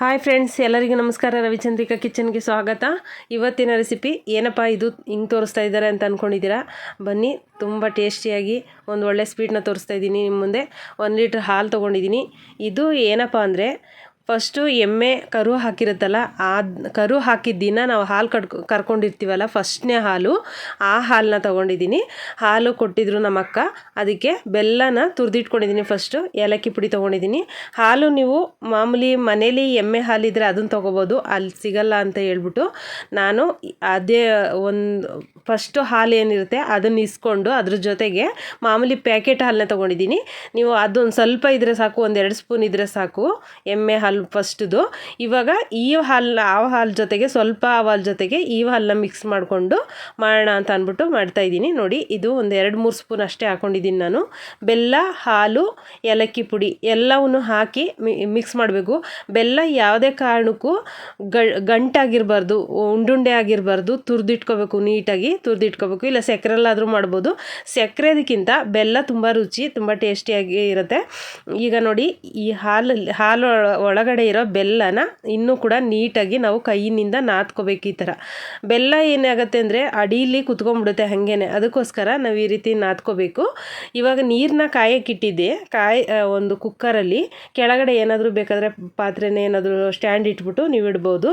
Hi friends, ಎಲ್ಲರಿಗೂ ನಮಸ್ಕಾರ. ರವಿಚಂದ್ರಿಕಾ ಕಿಚನ್ಗೆ ಸ್ವಾಗತ. ಇವತ್ತಿನ ರೆಸಿಪಿ ಏನಪ್ಪ ಇದು ಹಿಂಗೆ ತೋರಿಸ್ತಾ ಇದ್ದಾರೆ ಅಂತ ಅಂದ್ಕೊಂಡಿದ್ದೀರಾ? ಬನ್ನಿ, ತುಂಬ ಟೇಸ್ಟಿಯಾಗಿ ಒಂದು ಒಳ್ಳೆ ಸ್ವೀಟ್ನ ತೋರಿಸ್ತಾ ಇದ್ದೀನಿ ನಿಮ್ಮ ಮುಂದೆ. 1 ಲೀಟ್ರ್ ಹಾಲು ತೊಗೊಂಡಿದ್ದೀನಿ. ಇದು ಏನಪ್ಪ ಅಂದರೆ, ಫಸ್ಟು ಎಮ್ಮೆ ಕರು ಹಾಕಿರುತ್ತಲ್ಲ, ಆ ಕರು ಹಾಕಿದ ದಿನ ನಾವು ಹಾಲು ಕರ್ಕೊಂಡಿರ್ತೀವಲ್ಲ, ಫಸ್ಟ್ನೇ ಹಾಲು, ಆ ಹಾಲನ್ನ ತೊಗೊಂಡಿದ್ದೀನಿ. ಹಾಲು ಕೊಟ್ಟಿದ್ರು ನಮ್ಮ ಅಕ್ಕ, ಅದಕ್ಕೆ ಬೆಲ್ಲನ ತುರಿದಿಟ್ಕೊಂಡಿದ್ದೀನಿ. ಫಸ್ಟು ಏಲಕ್ಕಿ ಪುಡಿ ತೊಗೊಂಡಿದ್ದೀನಿ. ಹಾಲು ನೀವು ಮಾಮೂಲಿ ಮನೇಲಿ ಎಮ್ಮೆ ಹಾಲಿದ್ರೆ ಅದನ್ನು ತೊಗೋಬೋದು, ಅಲ್ಲಿ ಸಿಗಲ್ಲ ಅಂತ ಹೇಳ್ಬಿಟ್ಟು ನಾನು ಅದೇ ಫಸ್ಟು ಹಾಲು ಏನಿರುತ್ತೆ ಅದನ್ನು ಇಸ್ಕೊಂಡು ಅದ್ರ ಜೊತೆಗೆ ಮಾಮೂಲಿ ಪ್ಯಾಕೆಟ್ ಹಾಲನ್ನ ತೊಗೊಂಡಿದ್ದೀನಿ. ನೀವು ಅದೊಂದು ಸ್ವಲ್ಪ ಇದ್ದರೆ ಸಾಕು, 1-2 ಸ್ಪೂನ್ ಇದ್ದರೆ ಸಾಕು ಎಮ್ಮೆ ಹಾಲು ಫಸ್ಟ್ದು. ಇವಾಗ ಈ ಹಾಲನ್ನ ಆ ಹಾಲು ಜೊತೆಗೆ ಸ್ವಲ್ಪ ಹಾಲು ಜೊತೆಗೆ ಈ ಹಾಲನ್ನ ಮಿಕ್ಸ್ ಮಾಡಿಕೊಂಡು ಮಾಡೋಣ ಅಂತ ಅಂದ್ಬಿಟ್ಟು ಮಾಡ್ತಾಯಿದ್ದೀನಿ. ನೋಡಿ, ಇದು 1-2-3 ಸ್ಪೂನ್ ಅಷ್ಟೇ ಹಾಕ್ಕೊಂಡಿದ್ದೀನಿ ನಾನು. ಬೆಲ್ಲ, ಹಾಲು, ಏಲಕ್ಕಿ ಪುಡಿ ಎಲ್ಲವನ್ನು ಹಾಕಿ ಮಿಕ್ಸ್ ಮಾಡಬೇಕು. ಬೆಲ್ಲ ಯಾವುದೇ ಕಾರಣಕ್ಕೂ ಗಂಟಾಗಿರಬಾರ್ದು, ಉಂಡುಂಡೆ ಆಗಿರಬಾರ್ದು, ತುರಿದಿಟ್ಕೋಬೇಕು, ನೀಟಾಗಿ ತುರಿದಿಟ್ಕೋಬೇಕು. ಇಲ್ಲ ಸಕ್ಕರೆಲ್ಲಾದರೂ ಮಾಡ್ಬೋದು. ಸಕ್ಕರೆದಕ್ಕಿಂತ ಬೆಲ್ಲ ತುಂಬ ರುಚಿ, ತುಂಬ ಟೇಸ್ಟಿಯಾಗಿ ಇರುತ್ತೆ. ಈಗ ನೋಡಿ, ಈ ಹಾಲು ಒಳಗಡೆ ಇರೋ ಬೆಲ್ಲನ ಇನ್ನೂ ಕೂಡ ನೀಟಾಗಿ ನಾವು ಕೈಯಿಂದ ನಾದ್ಕೋಬೇಕು. ಈ ಥರ ಬೆಲ್ಲ ಏನಾಗುತ್ತೆ ಅಂದರೆ ಅಡೀಲಿ ಕುತ್ಕೊಂಡ್ಬಿಡುತ್ತೆ ಹಾಗೇನೆ, ಅದಕ್ಕೋಸ್ಕರ ನಾವು ಈ ರೀತಿ ನಾದ್ಕೋಬೇಕು. ಇವಾಗ ನೀರನ್ನ ಕಾಯಕ್ಕಿಟ್ಟಿದ್ದೆ. ಒಂದು ಕುಕ್ಕರಲ್ಲಿ ಕೆಳಗಡೆ ಏನಾದರೂ ಬೇಕಾದರೆ ಪಾತ್ರೆನೇ ಏನಾದರೂ ಸ್ಟ್ಯಾಂಡ್ ಇಟ್ಬಿಟ್ಟು ನೀವು ಇಡ್ಬೋದು.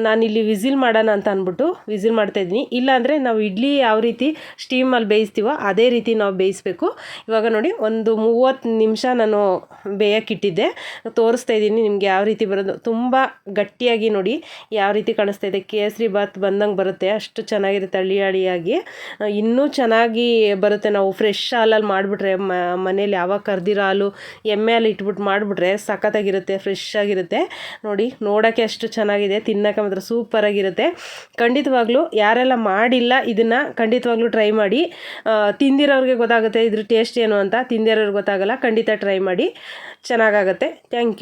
ನಾನಿಲ್ಲಿ ವಿಸಿಲ್ ಮಾಡೋಣ ಅಂತ ಅಂದ್ಬಿಟ್ಟು ವಿಸಿಲ್ ಮಾಡ್ತಾಯಿದ್ದೀನಿ. ಇಲ್ಲಾಂದರೆ ನಾವು ಇಡ್ಲಿ ಯಾವ ರೀತಿ ಸ್ಟೀಮಲ್ಲಿ ಬೇಯಿಸ್ತೀವೋ ಅದೇ ರೀತಿ ನಾವು ಬೇಯಿಸಬೇಕು. ಇವಾಗ ನೋಡಿ, ಒಂದು 30 ನಿಮಿಷ ನಾನು ಬೇಯಕ್ಕಿಟ್ಟಿದ್ದೆ. ತೋರಿಸ್ತಾ ಇದ್ದೀನಿ ನಿಮಗೆ ಯಾವ ರೀತಿ ಬರೋದು. ತುಂಬ ಗಟ್ಟಿಯಾಗಿ ನೋಡಿ ಯಾವ ರೀತಿ ಕಾಣಿಸ್ತಾ ಇದೆ, ಕೇಸರಿ ಬಾತ್ ಬಂದಂಗೆ ಬರುತ್ತೆ, ಅಷ್ಟು ಚೆನ್ನಾಗಿರುತ್ತೆ. ಹಳ್ಳಿಯಾಗಿ ಇನ್ನೂ ಚೆನ್ನಾಗಿ ಬರುತ್ತೆ. ನಾವು ಫ್ರೆಶ್ ಹಾಲಲ್ಲಿ ಮಾಡಿಬಿಟ್ರೆ, ಮನೇಲಿ ಯಾವಾಗ ಕರ್ದಿರೋ ಹಾಲು ಎಮ್ಮೆ ಹಾಲು ಇಟ್ಬಿಟ್ಟು ಮಾಡಿಬಿಟ್ರೆ ಸಖತ್ತಾಗಿರುತ್ತೆ, ಫ್ರೆಶ್ ಆಗಿರುತ್ತೆ. ನೋಡಿ, ನೋಡೋಕ್ಕೆ ಅಷ್ಟು ಚೆನ್ನಾಗಿದೆ, ತಿನ್ನೋಕೆ ಮಾತ್ರ ಸೂಪರಾಗಿರುತ್ತೆ. ಖಂಡಿತವಾಗ್ಲೂ ಯಾರೆಲ್ಲ ಮಾಡಿಲ್ಲ ಇದನ್ನು ಖಂಡಿತವಾಗ್ಲೂ ಟ್ರೈ ಮಾಡಿ. ತಿಂದಿರೋರಿಗೆ ಗೊತ್ತಾಗುತ್ತೆ ಇದ್ರ ಟೇಸ್ಟ್ ಏನು ಅಂತ, ತಿಂದಿರೋರಿಗೆ ಗೊತ್ತಾಗಲ್ಲ. ಖಂಡಿತ ಟ್ರೈ ಮಾಡಿ, ಚೆನ್ನಾಗಾಗುತ್ತೆ. Thank you.